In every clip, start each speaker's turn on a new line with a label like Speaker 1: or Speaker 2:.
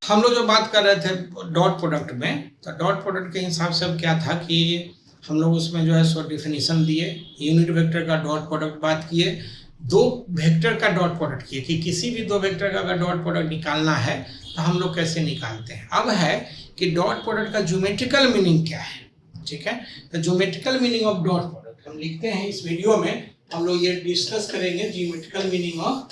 Speaker 1: हम लोग जो बात कर रहे थे डॉट प्रोडक्ट में, तो डॉट प्रोडक्ट के हिसाब से अब क्या था कि हम लोग उसमें जो है सो डिफिनीशन दिए, यूनिट वेक्टर का डॉट प्रोडक्ट बात किए, दो वेक्टर का डॉट प्रोडक्ट किए कि किसी भी दो वेक्टर का अगर डॉट प्रोडक्ट निकालना है तो हम लोग कैसे निकालते हैं। अब है कि डॉट प्रोडक्ट का ज्योमेट्रिकल मीनिंग क्या है, ठीक है। तो geometrical meaning of dot product हम लिखते हैं इस वीडियो में, हम लोग ये डिस्कस करेंगे geometrical meaning of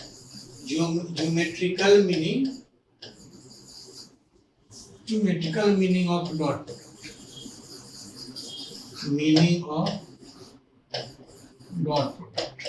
Speaker 1: geometrical meaning of dot product, meaning of dot product.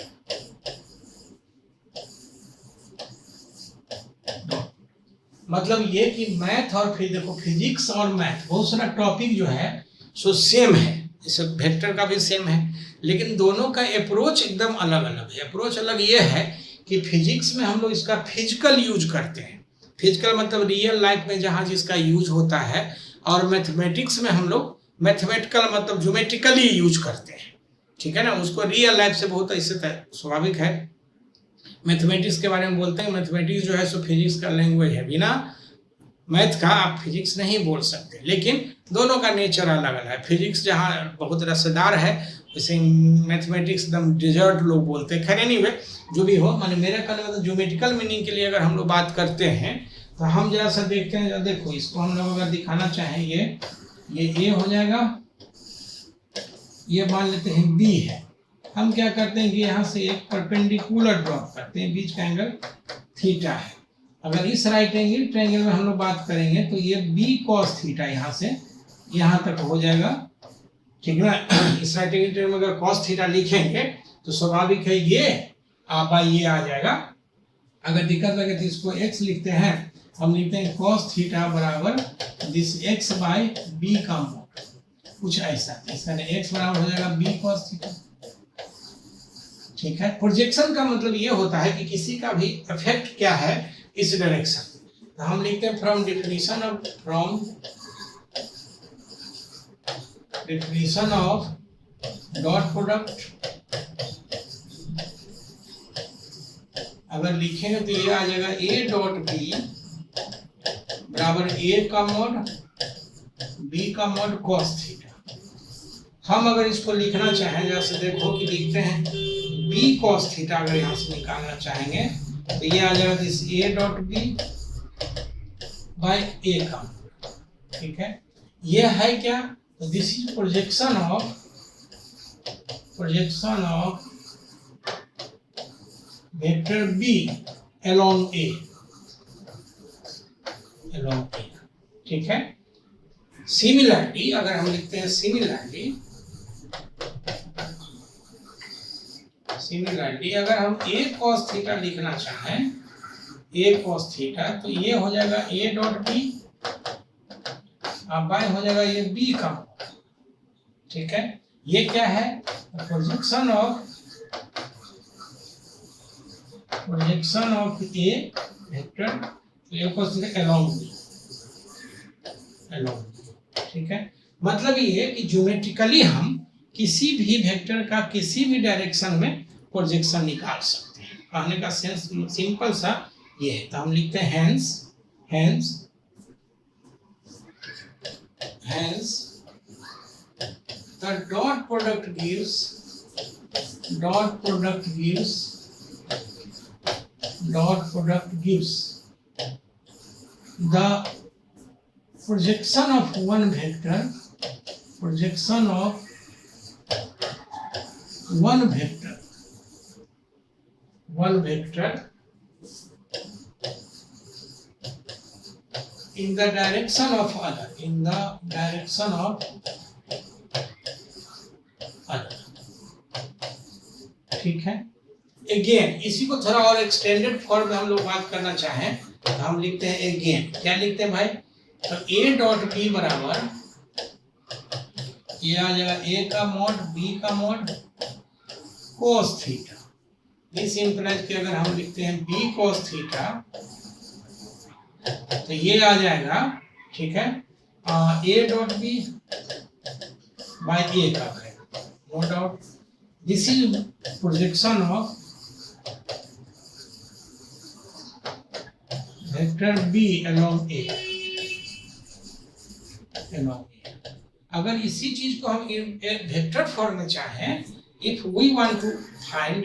Speaker 1: मतलब ये कि मैथ और फिर देखो फिजिक्स और मैथ बहुत सारा टॉपिक जो है सो सेम है, जैसे वेक्टर का भी सेम है, लेकिन दोनों का अप्रोच एकदम अलग अलग है। अप्रोच अलग ये है कि फिजिक्स में हम लोग इसका फिजिकल यूज करते हैं, फिजिकल मतलब रियल लाइफ में जहाँ जिसका यूज होता है, और मैथमेटिक्स में हम लोग मैथमेटिकल मतलब ज्योमेट्रिकली यूज करते हैं, ठीक है ना। उसको रियल लाइफ से बहुत इससे स्वाभाविक है। मैथमेटिक्स के बारे में बोलते हैं, मैथमेटिक्स जो है सो फिजिक्स का लैंग्वेज है, बिना मैथ का आप फिजिक्स नहीं बोल सकते, लेकिन दोनों का नेचर अलग अलग है। फिजिक्स जहाँ बहुत रसेदार है, वैसे मैथमेटिक्स एकदम डिजर्ट लोग बोलते हैं। खैर एनीवे जो भी हो, माने मेरा कहने मतलब ज्योमेट्रिकल मीनिंग के लिए अगर हम लोग बात करते हैं तो हम जरा सा देखते हैं। देखो इसको हम लोग अगर दिखाना चाहें, ये ए हो जाएगा, ये मान लेते हैं बी है। हम क्या करते हैं कि यहाँ से एक परपेंडिकुलर ड्रॉप करते हैं, बीच का एंगल थीटा है। अगर इस राइट एंगल ट्रायंगल में हम लोग बात करेंगे तो ये बी कॉस थीटा यहाँ से यहाँ तक हो जाएगा, ठीक है ना। इस राइट एंगल में अगर कॉस थीटा लिखेंगे तो स्वाभाविक है ये बाई ये आ जाएगा। अगर दिक्कत लगे तो इसको x लिखते हैं, हम लिखते हैं कॉस थीटा बराबर दिस x बाई बी का मोड, कुछ ऐसा। इसका x बराबर हो जाएगा बी कॉस थीटा, ठीक है। प्रोजेक्शन का मतलब ये होता है कि किसी का भी इफेक्ट क्या है इस डायरेक्शन। तो हम लिखते हैं from definition of dot product, अगर लिखेंगे तो ये आ जाएगा a डॉट बी बराबर a का मोड b का मोड cos थीटा। हम अगर इसको लिखना चाहें, जैसे देखो कि लिखते हैं b cos थीटा, अगर यहाँ से निकालना चाहेंगे तो ये आ जाएगा this a dot B by a का मोड, ठीक है। ये है क्या, तो this is projection of vector b along a, ठीक है। सिमिलरली अगर हम लिखते हैं सिमिलरली अगर हम a cos थीटा लिखना चाहें, a cos थीटा, तो ये हो जाएगा a डॉट बी बाय हो जाएगा ये b का, ठीक है। ये क्या है, projection of a vector a cos theta along b, ठीक है। मतलब ये है कि ज्योमेट्रिकली हम किसी भी वेक्टर का किसी भी डायरेक्शन में प्रोजेक्शन निकाल सकते हैं। कहने का सेंस सिंपल सा ये है। तो हम लिखते हैं hence the dot product gives the projection of one vector in the direction of other, ठीक है। अगेन इसी को थोड़ा और एक्सटेंडेड फॉर्म में हम लोग बात करना चाहें तो हम लिखते हैं अगेन, क्या लिखते हैं भाई, तो a डॉट बी बराबर ये आ जाएगा a का मोड b का mode cos theta. This implies कि अगर हम लिखते हैं b cos थीटा तो ये आ जाएगा, ठीक है, a dot B by a का, no doubt this is projection of vector b along a। along A। अगर इसी चीज को हम वेक्टर फॉर्म में चाहें, if we want to find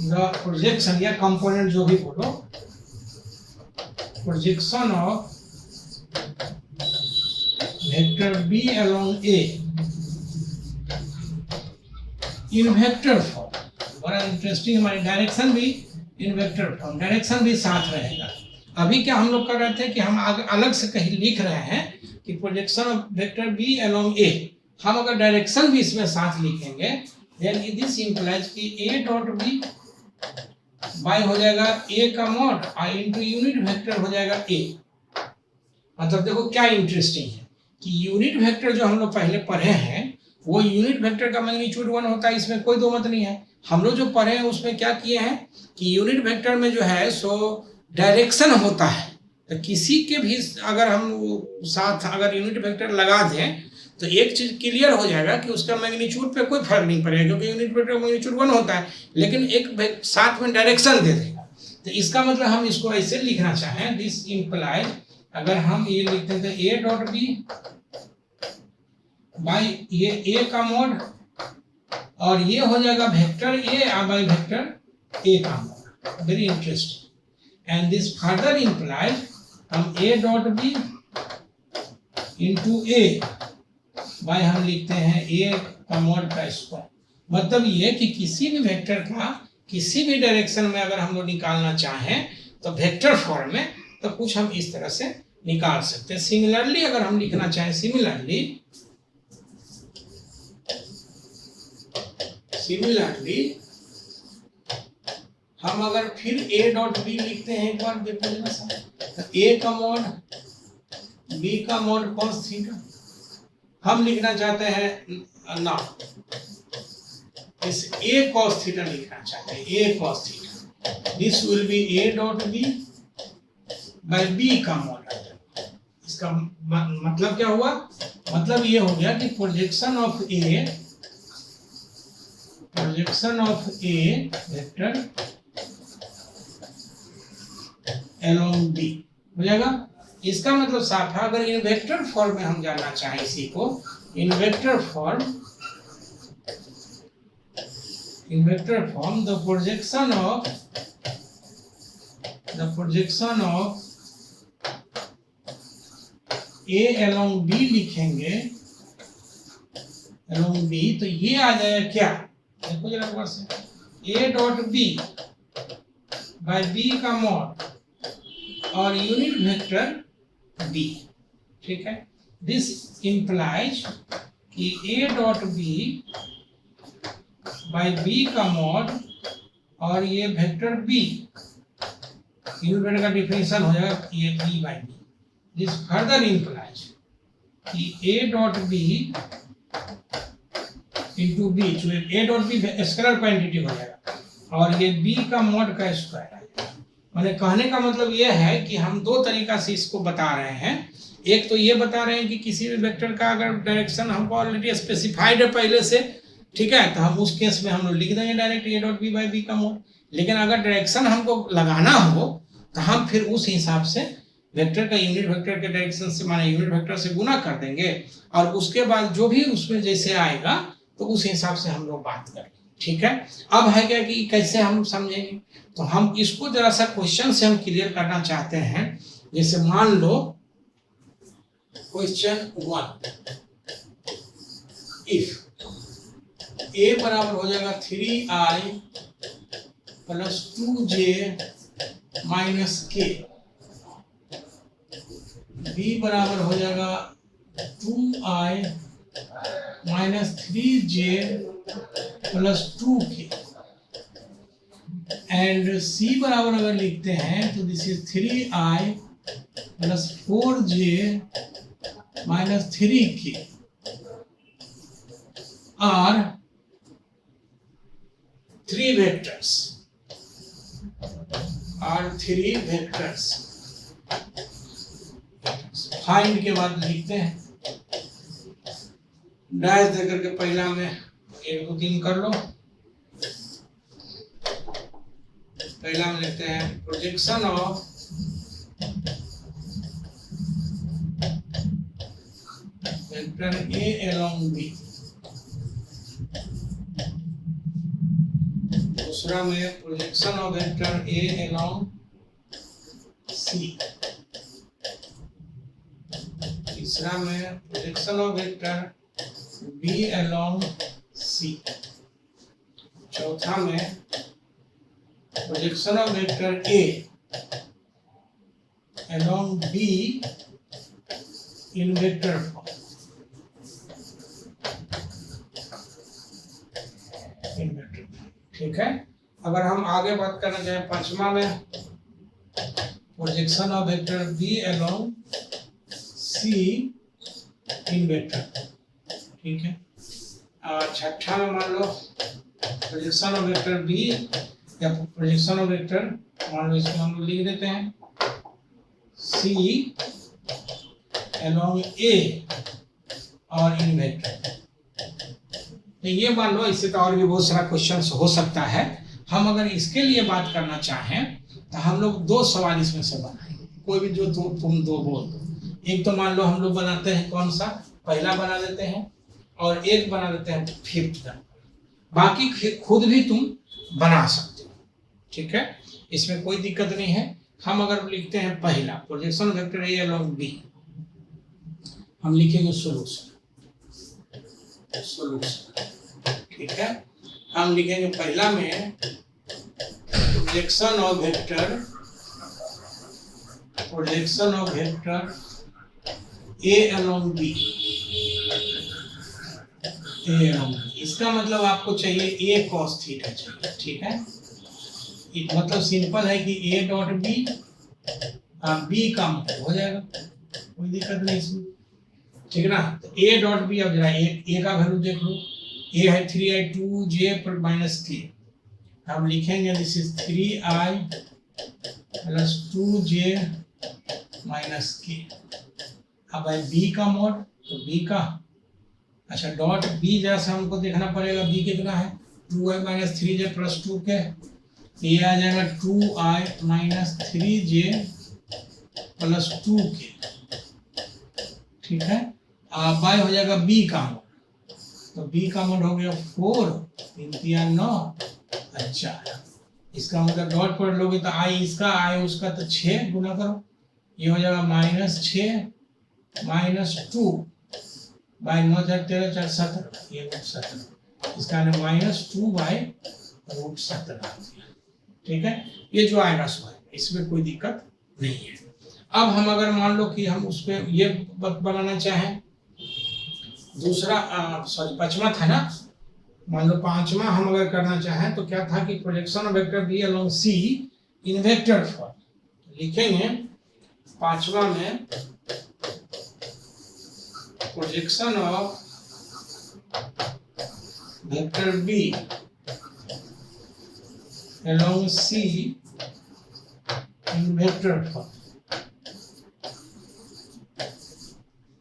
Speaker 1: the projection या component जो भी बोलो, projection of vector B along A in vector form, बड़ा इंटरेस्टिंग, हमारी डायरेक्शन भी इन वेक्टर फॉर्म, डायरेक्शन भी साथ रहेगा। अभी क्या हम लोग कर रहे थे कि हम अलग से कहीं लिख रहे हैं कि projection of vector B along A, हम अगर डायरेक्शन भी इसमें साथ लिखेंगे देन दिस इंप्लाइज कि ए डॉट बी बाय हो जाएगा ए का मॉड और इनटू यूनिट वेक्टर हो जाएगा ए। मतलब देखो क्या इंटरेस्टिंग है कि यूनिट वेक्टर जो हम लोग पहले पढ़े हैं वो यूनिट वेक्टर का मैग्नीट्यूड 1 होता है, इसमें कोई दो मत नहीं है। हम लोग जो पढ़े हैं उसमें क्या किए हैं कि यूनिट वेक्टर में जो है सो डायरेक्शन होता है, तो किसी के भी अगर हम साथ अगर यूनिट वेक्टर लगा दें तो एक चीज क्लियर हो जाएगा कि उसका मैग्नीट्यूड पे कोई फर्क नहीं पड़ेगा, क्योंकि यूनिट वेक्टर मैग्नीट्यूड 1 होता है, लेकिन एक साथ में डायरेक्शन दे देगा। तो इसका मतलब हम इसको ऐसे लिखना चाहें, दिस इंप्लाइज, अगर हम ये लिखते हैं ए डॉट बी बाय ये ए का मॉड और ये हो जाएगा vector A by vector A का mod. Very interesting. And this further implies हम A dot B into A by हम लिखते हैं ए का मॉड का स्क्वायर। मतलब ये कि किसी भी वेक्टर का किसी भी डायरेक्शन में अगर हम लोग निकालना चाहें तो वेक्टर फॉर्म में तो कुछ हम इस तरह से निकाल सकते हैं। सिमिलरली अगर हम लिखना चाहें सिमिलरली हम अगर फिर ए डॉट बी लिखते हैं एक बार तो ए का मॉड बी का मॉड कॉस थीटा हम लिखना चाहते हैं ना, इस ए कॉस थीटा लिखना चाहते हैं, A cos theta, this will be A dot B by B का मॉड। इसका मतलब क्या हुआ? मतलब ये हो गया कि projection of A vector along B हो जाएगा। इसका मतलब साफ है, अगर इन वेक्टर फॉर्म में हम जानना चाहें इसी को, in vector form the projection of A along B लिखेंगे, अलोंग बी, तो ये आ जाएगा क्या, देखो जरा ऊपर से, A dot B by B का मॉड और यूनिट वेक्टर बी। ठीक है, दिस इंप्लाइज कि A dot B by B का मॉड और ये वेक्टर बी, यूनिट वेक्टर का डिफिनेशन हो जाएगा ये B by B. This further implies कि A dot B into B, A dot B scalar quantity हो जाएगा और ये बी का मॉड का स्क्वायर आएगा। मैंने कहने का मतलब ये है कि हम दो तरीका से इसको बता रहे हैं। एक तो ये बता रहे हैं कि किसी भी वेक्टर का अगर डायरेक्शन हमको ऑलरेडी स्पेसिफाइड है पहले से, ठीक है, तो हम उस केस में हम लोग लिख देंगे direct A dot B by B का मॉड। लेकिन अगर डायरेक्शन हमको लगाना हो तो हम फिर उस हिसाब से वेक्टर का यूनिट वेक्टर के डायरेक्शन से माने यूनिट वेक्टर से गुना कर देंगे और उसके बाद जो भी उसमें जैसे आएगा तो उस हिसाब से हम लोग बात करेंगे। ठीक है, अब है क्या कि कैसे हम समझेंगे, तो हम इसको जरा सा क्वेश्चन से हम क्लियर करना चाहते हैं। जैसे मान लो क्वेश्चन 1, इफ ए बराबर हो जाएगा 3i प्लस 2j माइनस के, बी बराबर हो जाएगा 2i minus 3j plus 2k and सी बराबर अगर लिखते हैं तो this is 3i plus 4j minus 3k are 3 vectors find के बाद लिखते हैं, डैश देकर के पहला में 1 2 3 कर लो। पहला हम लिखते हैं projection of vector A along B. दूसरा में projection of vector A along C. तीसरा में projection of vector B along C. चौथा में projection of vector A along B in vector form. ठीक है। अगर हम आगे बात करना चाहें पांचवा में projection of vector B along C in vector. ठीक है। और छठा में मान लो प्रोजेक्शन ऑफ वेक्टर बी या प्रोजेक्शन ऑफ वेक्टर, मान लो इसको हम लोग लिख देते हैं सी अलोंग ए और इन वेक्टर। तो ये मान लो, इससे तो और भी बहुत सारा क्वेश्चन हो सकता है। हम अगर इसके लिए बात करना चाहें तो हम लोग दो सवाल इसमें से बनाएंगे, कोई भी जो तुम दो बोल दो। एक तो मान लो हम लोग बनाते हैं कौन सा, पहला बना देते हैं और एक बना देते हैं फिफ्थ का, बाकी खुद भी तुम बना सकते हो। ठीक है, इसमें कोई दिक्कत नहीं है। हम अगर लिखते हैं पहला projection vector A along B, हम लिखेंगे सोल्यूशन। ठीक है, हम लिखेंगे पहला में projection of vector A along B. इसका मतलब आपको चाहिए ए कॉस थीटा चाहिए। ठीक है, मतलब सिंपल है कि ए डॉट बी बी का मतलब हो जाएगा, कोई दिक्कत नहीं इसमें। ठीक है ना। तो ए डॉट बी, अब जरा ए का वैल्यू देख लो। ए है 3i2j माइनस के, हम लिखेंगे this is 3i plus 2j minus के। अब है बी का मोड, तो बी का, अच्छा डॉट बी जैसा हमको देखना पड़ेगा, बी कितना है 2i माइनस 3j प्लस 2 के, ये आ जाएगा 2i माइनस 3j प्लस 2 के। ठीक है, बाय हो जाएगा बी का मोड, तो बी का मोड हो गया 4 3 9। अच्छा, इसका मतलब डॉट पढ़ लोगे तो आई इसका आई उसका, तो 6 गुना करो, ये हो जाएगा माइनस 6 माइनस 2 बाय 9 4 13 4 17, ये रूट 17, इसका माइनस 2 बाय रूट 17। ठीक है, ये जो आएगा सो आएगा, इसमें कोई दिक्कत नहीं है। अब हम अगर मान लो कि हम उस पर ये बनाना चाहें, दूसरा सॉरी पांचवा था ना, मान लो पांचवा हम अगर करना चाहें तो क्या था कि projection of vector B along C in vector form. लिखेंगे पांचवा में projection of vector B along C in vector form.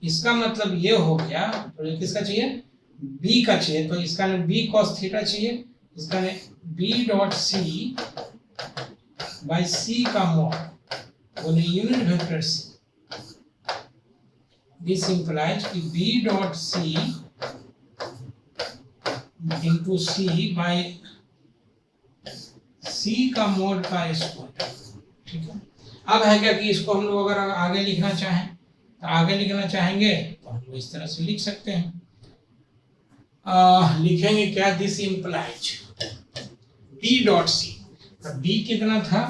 Speaker 1: इसका मतलब ये हो गया, तो किसका चाहिए, बी का चाहिए, तो इसका ने बी कॉस थीटा चाहिए, इसका ने B dot C by C का मॉड, बोले unit vector C. This implies कि B dot C into C by C का मॉड का स्क्वायर। ठीक है, अब है क्या कि इसको हम लोग अगर आगे लिखना चाहें तो आगे लिखना चाहेंगे तो हम लोग इस तरह से लिख सकते हैं। लिखेंगे क्या, this implies B dot C, तो बी कितना था,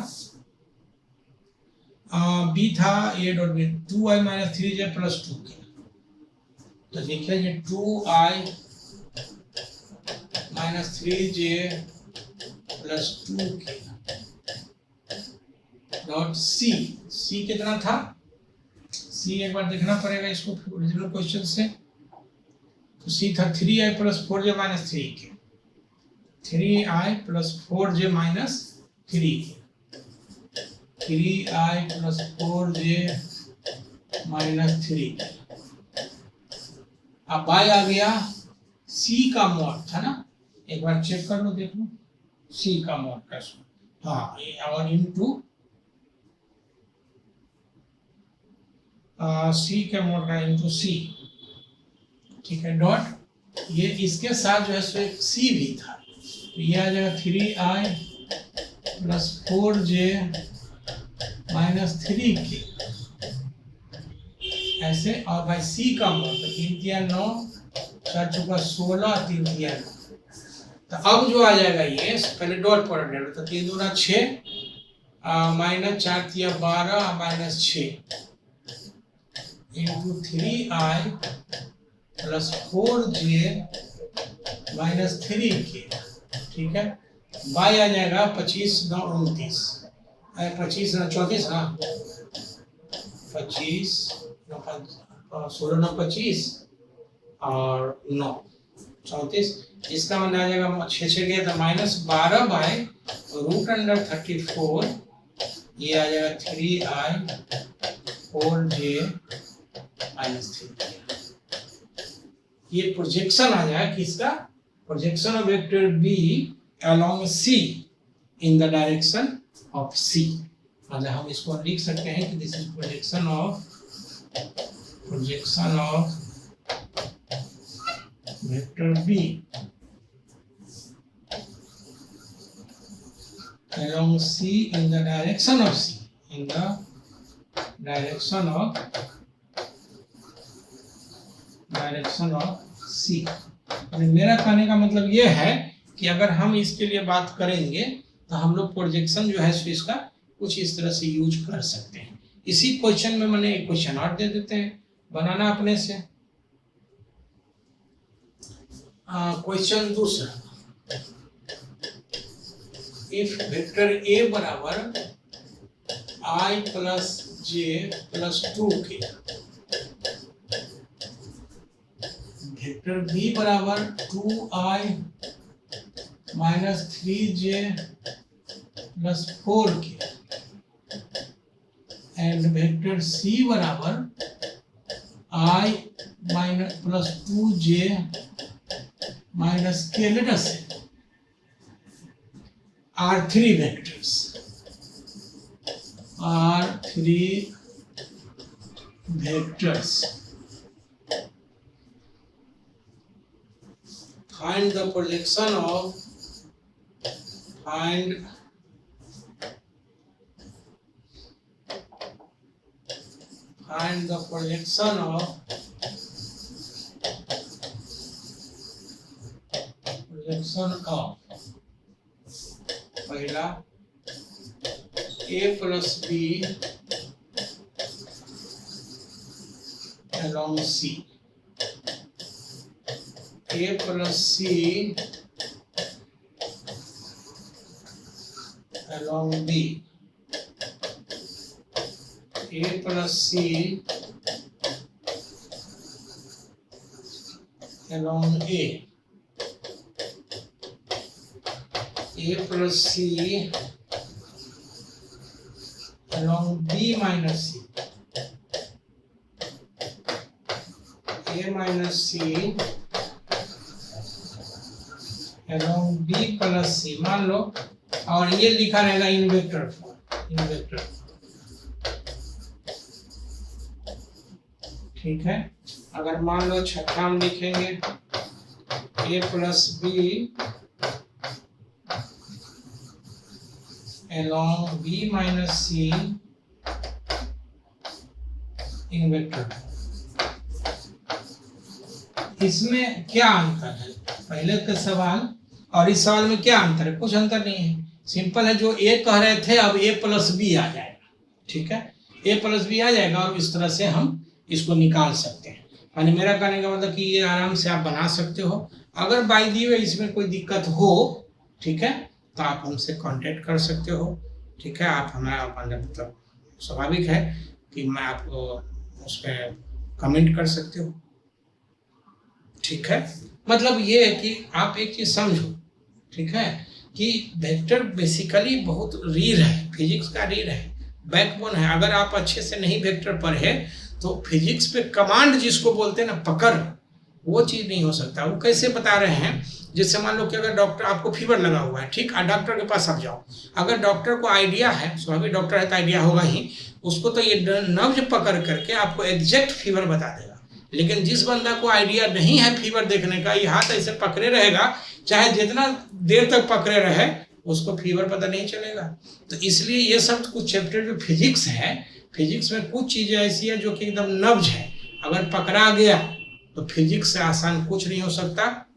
Speaker 1: बी था A dot B 2i minus 3j plus 2 के, तो लिखेंगे 2i माइनस 3j प्लस 2 के डॉट सी। सी कितना था, सी एक बार देखना पड़ेगा इसको ओरिजिनल क्वेश्चन से, तो सी था 3i प्लस 4j माइनस 3 के, 3i प्लस 4j माइनस 3 के, 3i प्लस 4j माइनस 3 के। अब बाय आ गया सी का मॉड था ना, एक बार चेक कर लो, देख लो सी का मॉड का, हाँ, और इनटू सी क्या मोड़ का इनटू सी, ठीक है, डॉट ये इसके साथ जो है सो एक सी भी था, तो ये आ जाएगा 3i plus 4j minus 3k ऐसे, और भाई सी का मोड़ तो 3 तिया 9, 4 चौका 16, 3 तिया 9, तो अब जो आ जाएगा ये पहले डॉट प्रोडक्ट ले लो, तो 3 दूना 6 माइनस 4 तिया 12 minus 6 into 3i plus 4j minus 3k, ठीक है, बाई आ जाएगा 25 9 29, 25 9 34 ना, 25 16 9 25 और 9 34, इसका मतलब आ जाएगा 6 6 गया था माइनस 12 बाय रूट अंडर 34, ये आ जाएगा 3i 4j माइनस 3, ये प्रोजेक्शन आ जाएगा किसका, projection of vector B along C in the direction of C, मतलब हम इसको लिख सकते हैं कि this is projection of vector B along C in the direction of C, in the direction of C। मेरा कहने का मतलब ये है कि अगर हम इसके लिए बात करेंगे तो हम लोग प्रोजेक्शन जो है इसका कुछ इस तरह से यूज कर सकते हैं। इसी क्वेश्चन में मैंने एक क्वेश्चन और दे देते हैं, बनाना अपने से। क्वेश्चन दूसरा, इफ वेक्टर ए बराबर i plus j plus 2k, vector B बराबर 2i minus 3j plus 4k and vector C बराबर i minus plus 2j minus k, let us say are three vectors, find the projection of पहला a plus b along C, a plus c along B, a plus c along A, a plus c along B minus C, a minus c along B plus c, मान लो, और ये लिखा रहेगा इन vector, ठीक है। अगर मान लो छठा हम लिखेंगे a plus b along B minus C in vector, इसमें क्या अंतर है, पहले का सवाल और इस सवाल में क्या अंतर है? कुछ अंतर नहीं है, सिंपल है। जो ए कह रहे थे अब a प्लस बी आ जाएगा, ठीक है, a प्लस बी आ जाएगा और इस तरह से हम इसको निकाल सकते हैं। यानी मेरा कहने का मतलब कि ये आराम से आप बना सकते हो। अगर बाय दी वे इसमें कोई दिक्कत हो, ठीक है, तो आप हमसे कांटेक्ट कर सकते हो, ठीक है। आप हमारा मतलब स्वाभाविक है कि मैं आपको उस पर कमेंट कर सकते हो, ठीक है। मतलब ये है कि आप एक चीज समझो, ठीक है, कि वेक्टर बेसिकली बहुत रीढ़ है, फिजिक्स का रीढ़ है, बैकबोन है। अगर आप अच्छे से नहीं वेक्टर पढ़े तो फिजिक्स पे कमांड जिसको बोलते हैं ना, पकड़, वो चीज नहीं हो सकता। वो कैसे बता रहे हैं जैसे मान लो कि अगर डॉक्टर आपको फीवर लगा हुआ है, ठीक, डॉक्टर के पास आप जाओ, अगर डॉक्टर को आइडिया है, स्वाभाविक डॉक्टर है तो आइडिया होगा ही उसको, तो ये नब्ज पकड़ करके आपको एग्जैक्ट फीवर बता देगा। लेकिन जिस बंदा को आइडिया नहीं है फीवर देखने का, ये हाथ ऐसे पकड़े रहेगा, चाहे जितना देर तक पकड़े रहे उसको फीवर पता नहीं चलेगा। तो इसलिए ये सब कुछ चैप्टर जो फिजिक्स है, फिजिक्स में कुछ चीजें ऐसी है जो कि एकदम नब्ज है, अगर पकड़ा गया तो फिजिक्स से आसान कुछ नहीं हो सकता,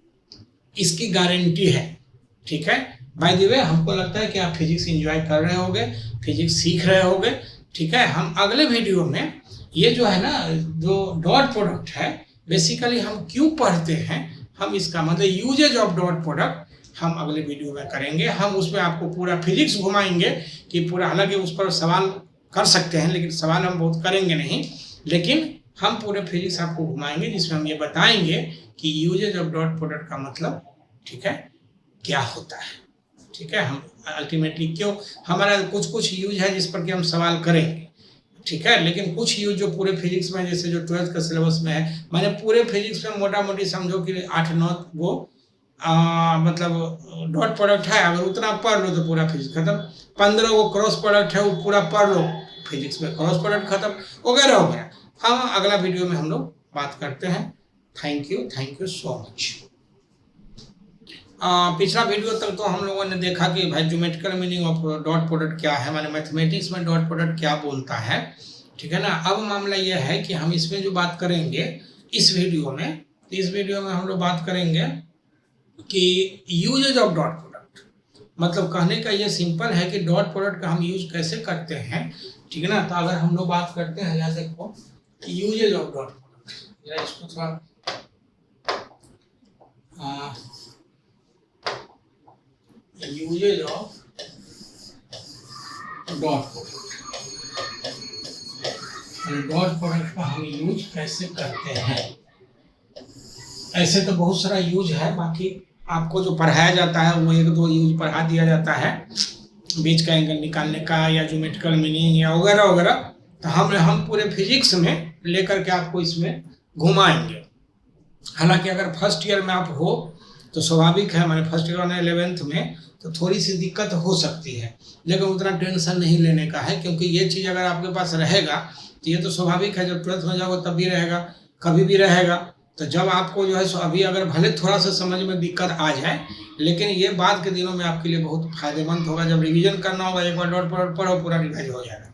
Speaker 1: इसकी गारंटी है। ठीक है, बाय द वे हमको लगता है कि आप फिजिक्स एंजॉय कर रहे होगे, फिजिक्स सीख रहे होगे। ठीक है, हम अगले वीडियो में ये जो है ना, जो डॉट प्रोडक्ट है, बेसिकली हम क्यों पढ़ते हैं, हम इसका मतलब यूजेज ऑफ डॉट प्रोडक्ट हम अगले वीडियो में करेंगे। हम उसमें आपको पूरा फिजिक्स घुमाएंगे कि पूरा, हालांकि उस पर सवाल कर सकते हैं लेकिन सवाल हम बहुत करेंगे नहीं, लेकिन हम पूरे फिजिक्स आपको घुमाएंगे जिसमें हम ये बताएंगे कि यूजेज ऑफ डॉट प्रोडक्ट का मतलब, ठीक है, क्या होता है। ठीक है, हम अल्टीमेटली क्यों, हमारा कुछ कुछ यूज है जिस पर कि हम सवाल करेंगे। ठीक है, लेकिन कुछ यूज जो पूरे फिजिक्स में, जैसे जो 12th का सिलेबस में है, मैंने पूरे फिजिक्स में मोटा मोटी समझो कि 8-9 वो मतलब डॉट प्रोडक्ट है, अगर उतना पढ़ लो तो पूरा फिजिक्स खत्म। 15 वो क्रॉस प्रोडक्ट है, वो पूरा पढ़ लो, फिजिक्स में क्रॉस प्रोडक्ट खत्म, वगैरह वगैरह। हम अगला वीडियो में हम लोग बात करते हैं। Thank you so much. पिछला वीडियो तक तो हम लोगों ने देखा कि भाई geometrical meaning of dot product क्या है, माने मैथमेटिक्स में डॉट प्रोडक्ट क्या बोलता है। ठीक है ना, अब मामला यह है कि हम इसमें जो बात करेंगे इस वीडियो में, तो इस वीडियो में हम लोग बात करेंगे कि यूजेज ऑफ डॉट प्रोडक्ट, मतलब कहने का ये सिंपल है कि डॉट प्रोडक्ट का हम यूज कैसे करते हैं। ठीक है ना, तो अगर हम लोग बात करते हैं, यहाँ देखो यूजेज ऑफ डॉट प्रोडक्ट, या इसको थोड़ा usages of dot product, dot product का हम यूज कैसे करते हैं। ऐसे तो बहुत सारा यूज है, बाकी आपको जो पढ़ाया जाता है वो 1-2 यूज पढ़ा दिया जाता है, बीच का एंगल निकालने का या ज्योमेट्रिकल मीनिंग या वगैरह वगैरह। तो हम पूरे फिजिक्स में लेकर के आपको इसमें घुमाएंगे। हालांकि अगर फर्स्ट ईयर में आप हो तो स्वाभाविक है, मैंने फर्स्ट ईयर और 11th में तो थोड़ी सी दिक्कत हो सकती है, लेकिन उतना टेंशन नहीं लेने का है, क्योंकि ये चीज़ अगर आपके पास रहेगा तो ये तो स्वाभाविक है, जब 12th में जाओगे तब भी रहेगा, कभी भी रहेगा। तो जब आपको जो है सो अभी अगर भले थोड़ा सा समझ में दिक्कत आ जाए, लेकिन ये बाद के दिनों में आपके लिए बहुत फायदेमंद होगा। जब रिवीजन करना होगा, एक बार डॉट प्रोडक्ट पढ़ो, पूरा रिवाइज हो जाएगा।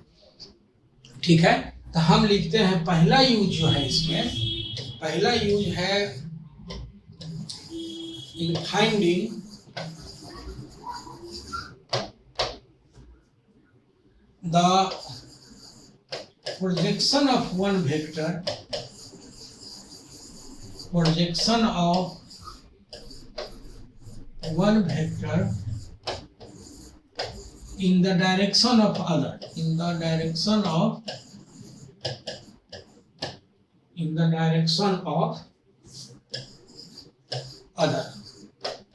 Speaker 1: ठीक है, तो हम लिखते हैं पहला यूज जो है इसमें, पहला यूज है in finding the projection of one vector, projection of one vector in the direction of other, in the direction of other।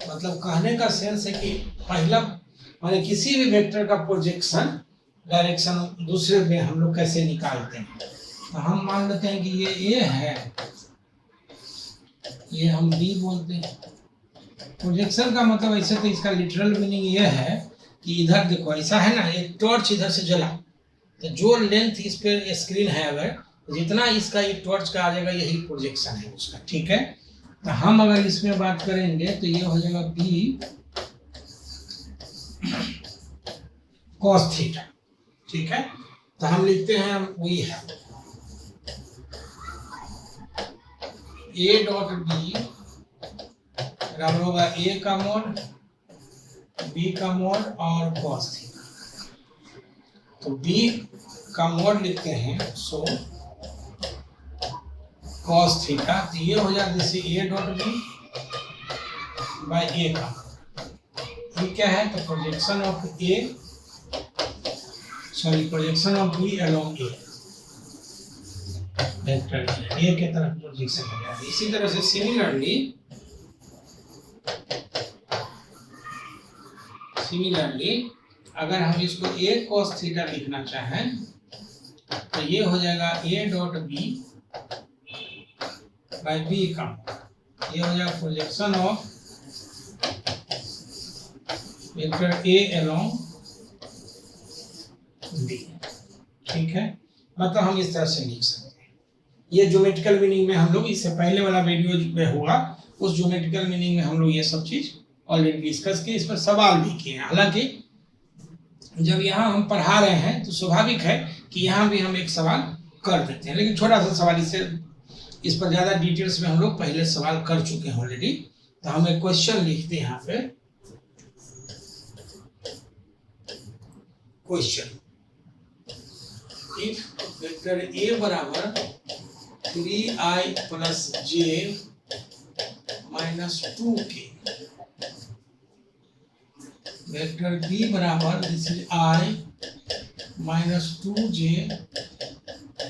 Speaker 1: मतलब कहने का सेंस है कि पहला माने किसी भी वेक्टर का प्रोजेक्शन डायरेक्शन दूसरे में हम लोग कैसे निकालते हैं। तो हम मान लेते हैं कि ये ए है, ये हम बी बोलते हैं। प्रोजेक्शन का मतलब ऐसे तो इसका लिटरल मीनिंग ये है कि इधर देखो ऐसा है ना, एक टॉर्च इधर से जला, तो जो लेंथ इस पे स्क्रीन है अगर जितना इसका ये टॉर्च का आ जाएगा, यही प्रोजेक्शन है उसका। ठीक है, तो हम अगर इसमें बात करेंगे तो ये हो जाएगा बी cos थीटा। ठीक है, तो हम लिखते हैं वही है ए डॉट बी बराबर होगा ए का मोड, बी का मोड और cos थीटा। तो बी का मोड लिखते हैं सो cos थीटा, तो ये हो जाता है जैसे A dot B by A का, ये क्या है, तो projection of A, sorry projection of B along A, vector A के तरफ प्रोजेक्शन हो जाएगा। इसी तरह से सिमिलरली अगर हम इसको ए cos थीटा लिखना चाहें तो ये हो जाएगा A dot B by B का, ये हो जाएगा projection of vector A along B, ठीक है। मतलब हम इस तरह से लिख सकते हैं। ये ज्योमेट्रिकल मीनिंग में हम लोग इससे पहले वाला वीडियो में हुआ, उस ज्योमेट्रिकल मीनिंग में हम लोग ये सब चीज ऑलरेडी डिस्कस किए, इस पर सवाल भी किए हैं। हालांकि जब यहाँ हम पढ़ा रहे हैं तो स्वाभाविक है कि यहाँ भी हम एक सवाल कर देते हैं, लेकिन छोटा सा सवाल, इस पर ज्यादा डिटेल्स में हम लोग पहले सवाल कर चुके हैं ऑलरेडी। तो हम एक क्वेश्चन लिखते हैं यहाँ पे, क्वेश्चन इफ वेक्टर ए बराबर 3i plus j minus 2k, vector b बराबर this is i minus 2j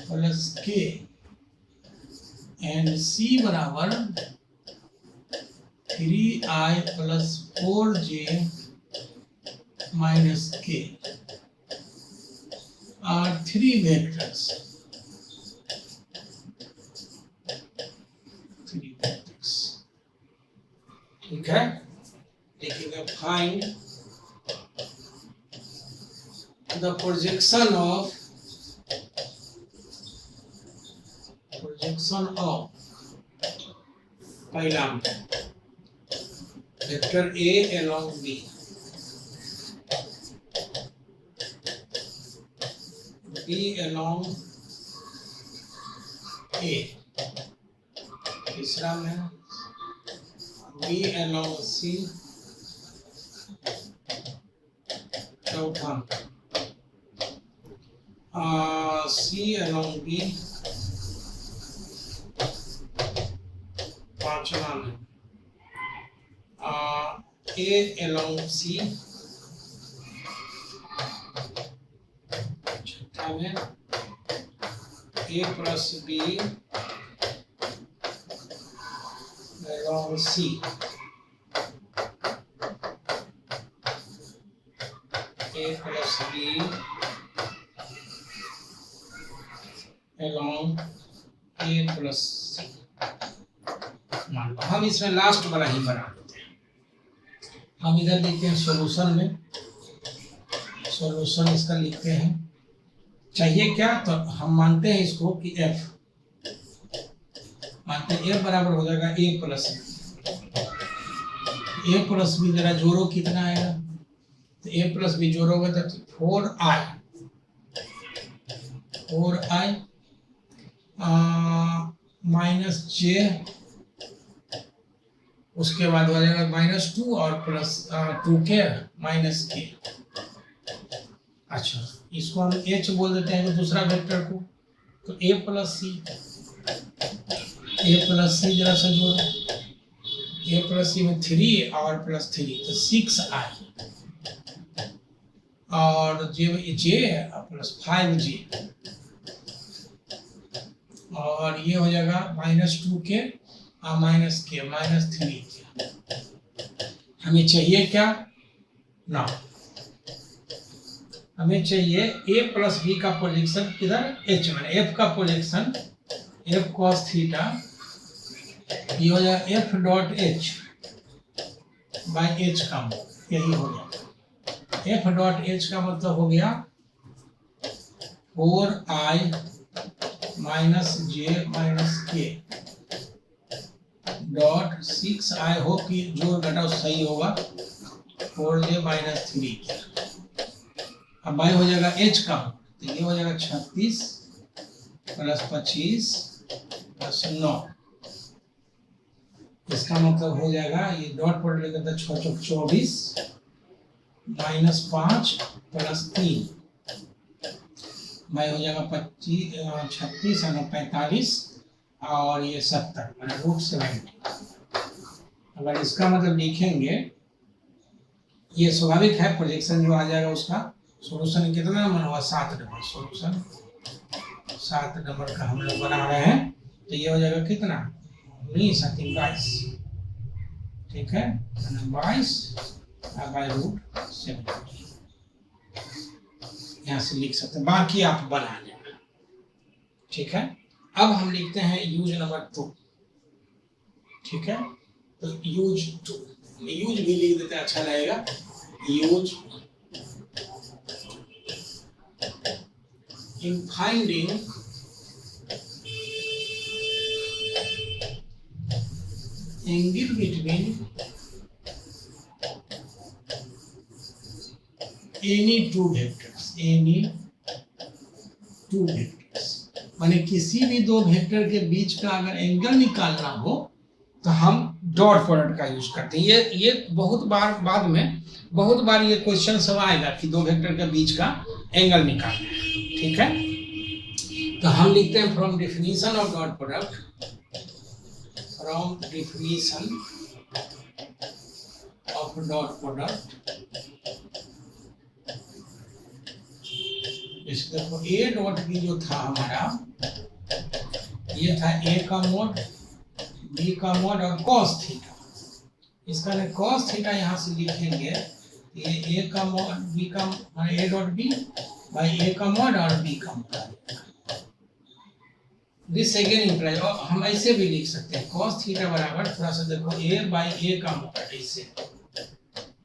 Speaker 1: plus k and c बराबर 3i plus 4j minus k are 3 vectors, 3 vectors, ठीक है। लिखिएगा फाइंड the projection of पहला vector a along b, b along a, तीसरा में b along c, चौथा c along b, पांचवा में a along c, छठा में a plus b along c, a plus b along a plus c। मान लो हम इसमें लास्ट वाला ही बना देते हैं। हम इधर लिखते हैं सॉल्यूशन में, सॉल्यूशन इसका लिखते हैं। चाहिए क्या, तो हम मानते हैं इसको कि f, मानते हैं f बराबर हो जाएगा a plus b। a plus b जरा जोड़ो कितना आएगा, तो a प्लस b जोड़ोगे तो 4i माइनस j, उसके बाद हो जाएगा माइनस 2 और प्लस 2k माइनस k। अच्छा, इसको हम h बोल देते हैं तो दूसरा वेक्टर को, तो a प्लस c जरा सा जोड़ो, a प्लस c में 3 और प्लस 3 तो 6i और j प्लस 5j, और ये हो जाएगा माइनस 2k और माइनस k माइनस 3k। हमें चाहिए क्या ना, हमें चाहिए a प्लस b का प्रोजेक्शन किधर, h में, f का प्रोजेक्शन f cos थीटा, ये हो जाएगा f dot h by h का मोड, यही हो गया। f डॉट h का मतलब हो गया 4i minus j minus k dot 6i, हो कि जोड़ घटाओ सही होगा, 4j माइनस 3k। अब बाई हो जाएगा h का, तो ये हो जाएगा 36 प्लस 25 प्लस 9, इसका मतलब हो जाएगा, ये डॉट पर लेकर था 6 चौक 24 माइनस 5 प्लस 3, बाई हो जाएगा 25 36 और 45 और ये 70 मतलब √70। अगर इसका मतलब लिखेंगे, ये स्वाभाविक है, प्रोजेक्शन जो आ जाएगा उसका सॉल्यूशन कितना मन हुआ 7 नंबर, सॉल्यूशन 7 नंबर का हम लोग बना रहे हैं, तो ये हो जाएगा कितना 19 ठीक है, 22 बाई √70। यहाँ से लिख सकते हैं, बाकी आप बना लेना, ठीक है। अब हम लिखते हैं यूज नंबर 2, ठीक है। तो यूज 2, यूज भी लिख देते हैं, अच्छा लगेगा। Use in finding angle between any two vectors, माने किसी भी दो वेक्टर के बीच का अगर एंगल निकालना हो तो हम डॉट प्रोडक्ट का यूज करते हैं। ये बहुत बार बाद में बहुत बार ये क्वेश्चन सब आएगा कि दो वेक्टर के बीच का एंगल निकालना है, ठीक है। तो हम लिखते हैं from definition of dot product, from definition of dot product, इसको देखो ए डॉट बी जो था हमारा, ये था ए का मोड, बी का मोड और cos थीटा। इसका ने cos थीटा यहाँ से लिखेंगे, ये ए का मोड बी का ए डॉट बी बाई ए का मोड और बी का मोड। दिस अगेन इंप्लाइज, और हम ऐसे भी लिख सकते हैं cos थीटा बराबर थोड़ा सा देखो ए बाई ए का मोड ऐसे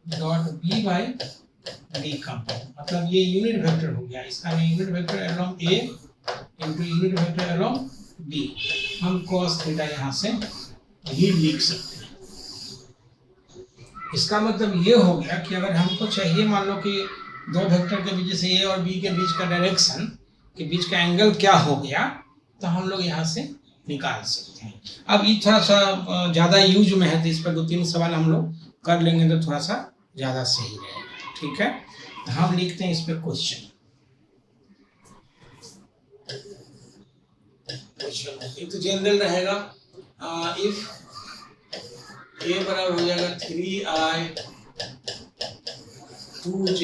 Speaker 1: डॉट बी बाई बी का मोड, मतलब ये यूनिट वेक्टर हो गया। इसका unit vector along A into unit vector along B, हम cos थीटा यहाँ से ही लिख सकते हैं। इसका मतलब ये हो गया कि अगर हमको चाहिए मान लो कि दो वेक्टर के बीच से ए और बी के बीच का डायरेक्शन के बीच का एंगल क्या हो गया, तो हम लोग यहाँ से निकाल सकते हैं। अब ये थोड़ा सा ज़्यादा यूज में है तो इस पर 2-3 सवाल हम लोग कर लेंगे तो थोड़ा सा ज़्यादा सही रहेगा, ठीक है। तो हम लिखते हैं इस पर क्वेश्चन, एक तो जनरल रहेगा, इफ ए बराबर हो जाएगा 3i 2j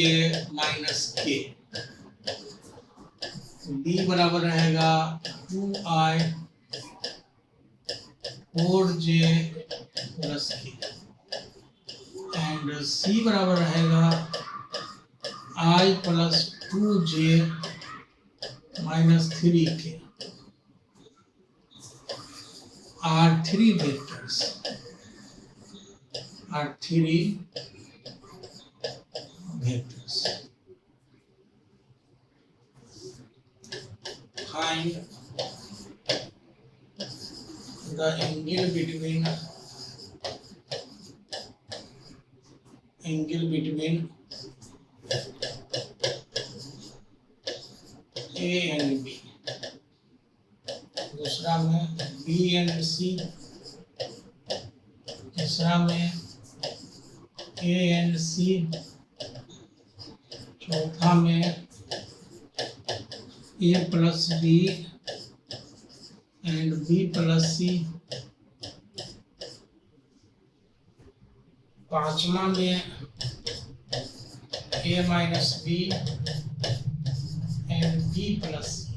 Speaker 1: माइनस के, बी बराबर रहेगा 2i 4j प्लस के, एंड सी बराबर रहेगा i plus 2j minus 3k। are three vectors, find the angle between A and B, दूसरा में B एंड C, तीसरा में A एंड C, चौथा में A plus B and B plus C, पांचवा में A minus B and B plus C,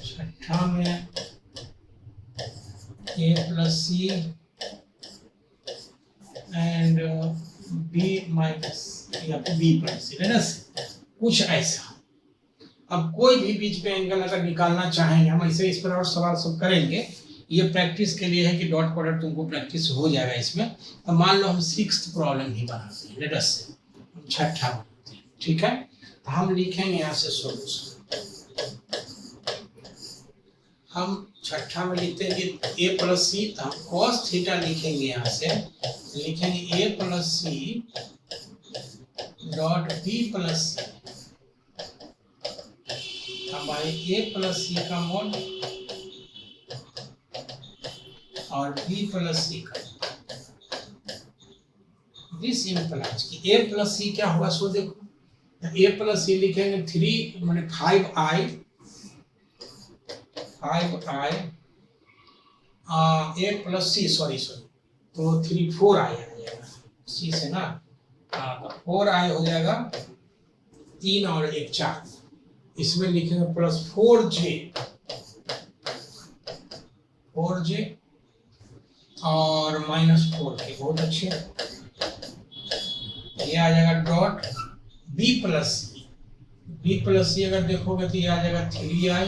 Speaker 1: छठा में A plus C and B minus या B प्लस C, है ना, कुछ ऐसा। अब कोई भी बीच पे एंगल अगर निकालना चाहेंगे हम ऐसे इस पर और सवाल सब करेंगे, ये प्रैक्टिस के लिए है कि डॉट प्रोडक्ट तुमको प्रैक्टिस हो जाएगा इसमें। तो मान लो हम 6th प्रॉब्लम ही बनाते हैं, लेट अस से हम छठा बनाते हैं, ठीक है। तो हम लिखेंगे यहाँ से सॉल्यूशन, हम छठा में लिखते हैं कि a प्लस सी, तो हम cos थीटा लिखेंगे, यहाँ से लिखेंगे a plus C dot b plus C by a plus C का मोड और b प्लस सी का। दिस इम्प्लाइज कि a प्लस सी क्या होगा, सो देखो a प्लस सी लिखेंगे 3 माने 5i a plus C, sorry तो 4i आ जाएगा सी से ना, तो 4i हो जाएगा, 3 और 1 4, इसमें लिखेंगे प्लस 4j और माइनस 4k, बहुत अच्छे। ये आ जाएगा डॉट b प्लस सी अगर देखोगे तो ये आ जाएगा 3i,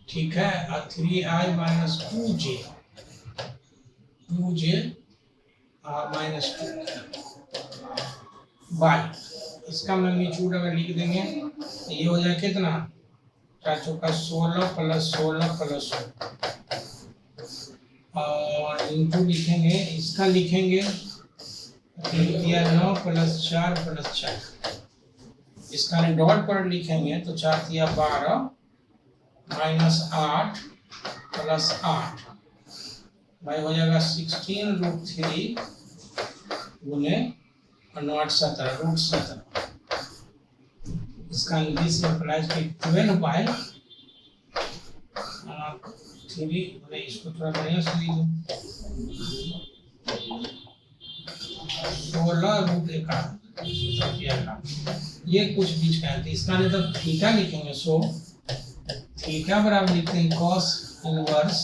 Speaker 1: ठीक है, और 3i माइनस 2j -2 बाई, इसका मैग्नीट्यूड अगर लिख देंगे तो ये हो जाए कितना, 4 चौका 16 प्लस 16 प्लस 16 और इंटू लिखेंगे, इसका लिखेंगे 9 प्लस 4 प्लस 4, इसका डॉट पर लिखेंगे तो 4 तिया 12 माइनस 8 प्लस 8 भाई हो जाएगा 16√3 गुने 9 8 17 √17, इसका इंग्लिश इम्प्लाइज कि 12 बाई 3, इसको थोड़ा बढ़िया से लिख दो 16√1, ये कुछ बीच का है, इसका मतलब थीटा लिखेंगे, सो थीटा बराबर लिखते हैं cos इनवर्स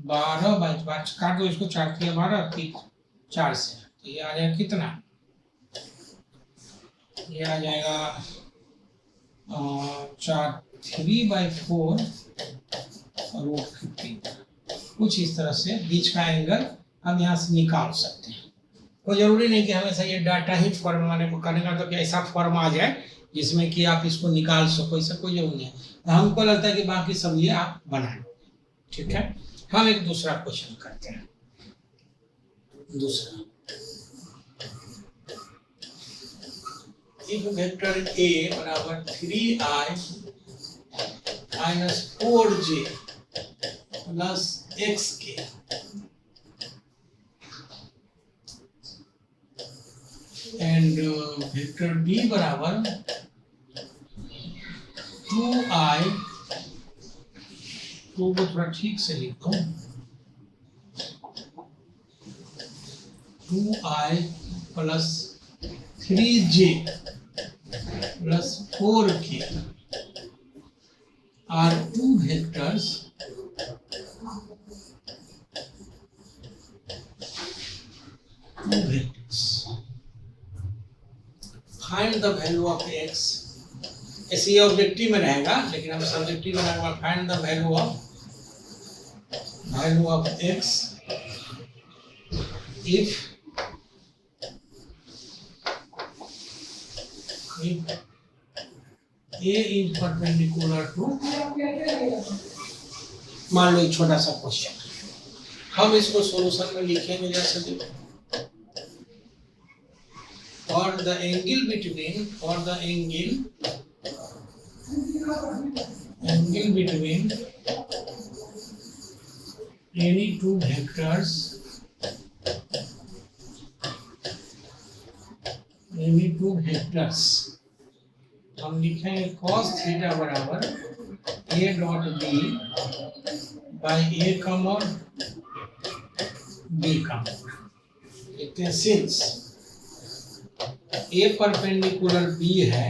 Speaker 1: 12 बाई, काट दो इसको, 4 तिया 12 4 से, तो ये आ जाएगा कितना, ये आ जाएगा 3/4 √15, कुछ इस तरह से बीच का एंगल हम यहाँ से निकाल सकते हैं। कोई जरूरी नहीं कि हमेशा ये डाटा ही फॉर्म करने का, तो कि ऐसा फॉर्म आ जाए जिसमें कि आप इसको निकाल सको, ऐसा कोई जरूरी नहीं है। तो हमको लगता है कि बाकी सब ये आप बनाए, ठीक है। हम एक दूसरा क्वेश्चन करते हैं। दूसरा, इफ वेक्टर a बराबर 3i minus 4j plus xk and vector b बराबर 2i, तो वो थोड़ा ठीक से लिख दो, 2i plus 3j plus 4k are two vectors find the value of x, ऐसे ऑब्जेक्टिव में रहेगा लेकिन हम सब्जेक्टिव में रहेगा, find the value of x if a is perpendicular to, मान लो एक छोटा सा क्वेश्चन, हम इसको सॉल्यूशन में लिखेंगे जैसे देखो, और the angle between any two vectors हम लिखेंगे cos थीटा बराबर a dot b by a का मॉड b का मॉड, लिखते हैं सिंस a परपेंडिकुलर b है,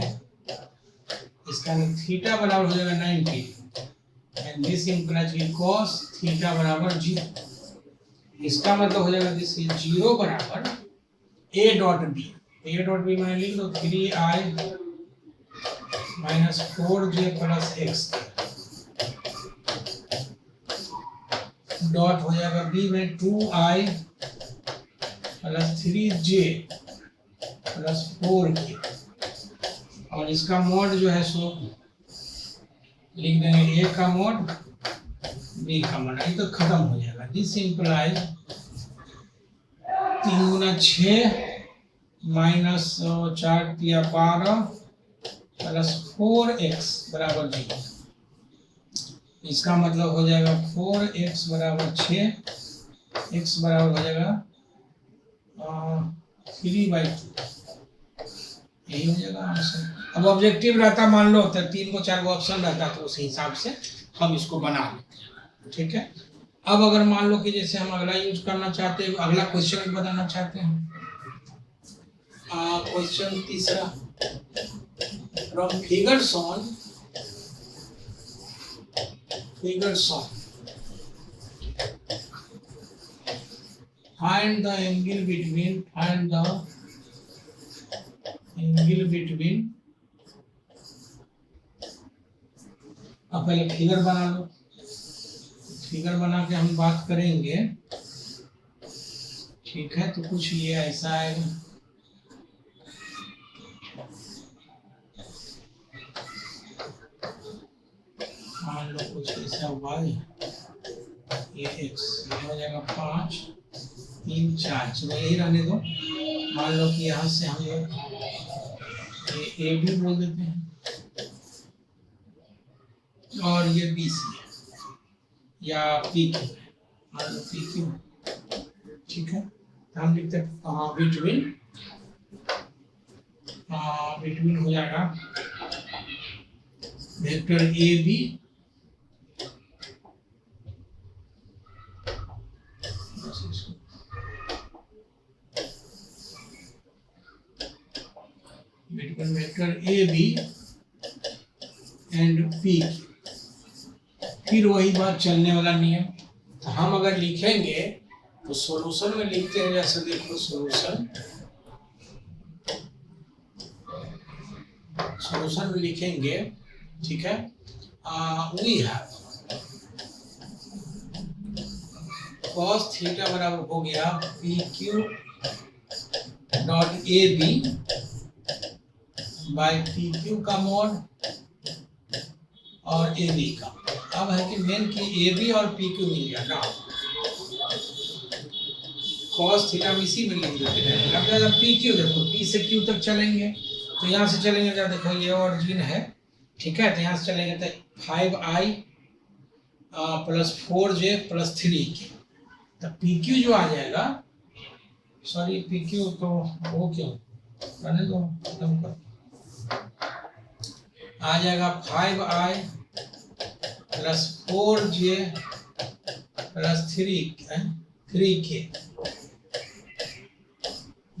Speaker 1: इसका थीटा बराबर हो जाएगा 90 एंड दिस इंप्लाइज कि cos थीटा बराबर 0, इसका मतलब हो जाएगा दिस इज 0 बराबर a डॉट b मैंने लिख दो 3i minus 4j plus x dot हो जाएगा b में 2i plus 3j plus 4k, और इसका मोड जो है सो लिख देंगे a का मोड b का मोड, ये तो खत्म हो जाएगा। दिस इंप्लाइज 3 गुना 6 माइनस 4 तिया 12 प्लस 4x बराबर 0, इसका मतलब हो जाएगा 4x बराबर 6, x बराबर हो जाएगा 3/2, यही हो जाएगा आंसर। अब ऑब्जेक्टिव रहता मान लो तो 3 को 4 ऑप्शन रहता तो उस हिसाब से हम इसको बना लेते हैं, ठीक है। अब अगर मान लो कि जैसे हम अगला यूज करना चाहते हैं, अगला क्वेश्चन बताना चाहते हैं, क्वेश्चन तीसरा, from figures on find the angle between अब पहले फिगर बना लो, फिगर बना के हम बात करेंगे ठीक है, तो कुछ ये ऐसा आएगा, मान लो कुछ ऐसा y, ये x, ये हो जाएगा 5 3 4, चलो यही रहने दो। मान लो कि यहाँ से हम लोग ये a भी बोल देते हैं और ये b c है या p q है, मान लो p q, ठीक है। तो हम लिखते हैं बिटवीन हो जाएगा vector A B between vector A B and P. फिर वही बात, चलने वाला नियम। तो हम अगर लिखेंगे तो सॉल्यूशन में लिखते हैं, जैसे देखो सॉल्यूशन में लिखेंगे, ठीक है। वी हैव cos थीटा बराबर हो गया P Q dot A B by P Q का मोड और ए बी का। अब है कि मेन की ए बी और पी क्यू मिल गया ना, cos थीटा में इसी में लिख देते हैं। अब जब पी क्यू देखो, पी से क्यू तक चलेंगे तो यहाँ से चलेंगे, जब देखो ये ऑरिजिन है, ठीक है। तो यहाँ से चलेंगे तो 5i plus 4j plus 3k, तो पी क्यू जो आ जाएगा, सॉरी पी क्यू तो वो क्यों रहने दो, खत्म कर, आ जाएगा 5i plus 4j plus 3k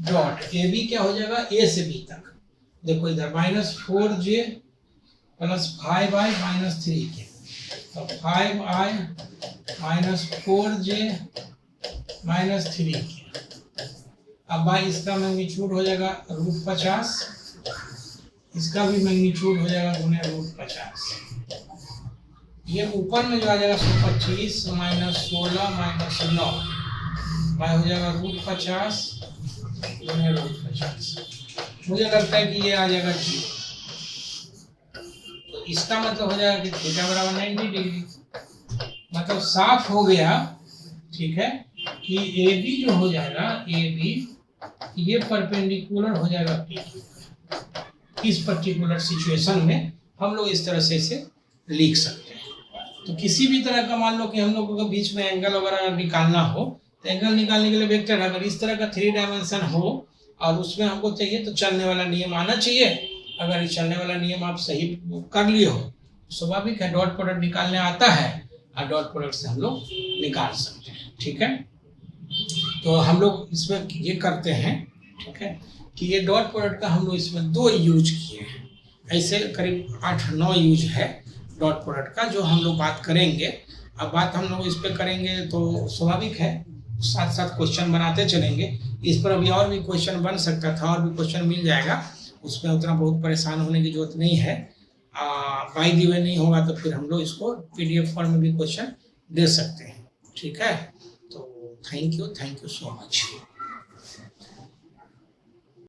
Speaker 1: dot A B क्या हो जाएगा, ए से बी तक। देखो इधर -4j plus 5i minus 3k, तो 5i minus 4j minus 3k। अब भाई इसका मैग्नीट्यूड हो जाएगा √50, इसका भी मैग्नीट्यूड हो जाएगा गुने √50। ये ऊपर में जो आ जाएगा 125 माइनस 16 माइनस 9, भाई हो जाएगा √50 गुने √50। मुझे लगता है कि ये आ जाएगा 0, तो इसका मतलब हो जाएगा कि थीटा बराबर 90 डिग्री। मतलब साफ हो गया, ठीक है, कि ए बी जो हो जाएगा, ए बी ये परपेंडिकुलर हो जाएगा पी क्यू। इस पर्टिकुलर सिचुएशन में हम लोग इस तरह से इसे लिख सकते हैं। तो किसी भी तरह का मान लो कि हम लोगों के बीच में एंगल वगैरह निकालना हो, तो एंगल निकालने के लिए वेक्टर अगर इस तरह का 3 डायमेंशन हो और उसमें हमको चाहिए तो चलने वाला नियम आना चाहिए। अगर इस चलने वाला नियम आप सही कर लिए हो, स्वाभाविक है डॉट प्रोडक्ट निकालने आता है और डॉट प्रोडक्ट से हम लोग निकाल सकते हैं, ठीक है। तो हम लोग इसमें ये करते हैं, ठीक है, कि ये डॉट प्रोडक्ट का हम लोग इसमें 2 यूज किए हैं। ऐसे करीब 8-9 यूज है डॉट प्रोडक्ट का, जो हम लोग बात करेंगे। अब बात हम लोग इस पर करेंगे तो स्वाभाविक है साथ साथ क्वेश्चन बनाते चलेंगे। इस पर अभी और भी क्वेश्चन बन सकता था, और भी क्वेश्चन मिल जाएगा, उसमें उतना बहुत परेशान होने की जरूरत नहीं है। बाय द वे नहीं होगा तो फिर हम लोग इसको PDF फॉर्म में भी क्वेश्चन दे सकते हैं, ठीक है। तो थैंक यू सो मच।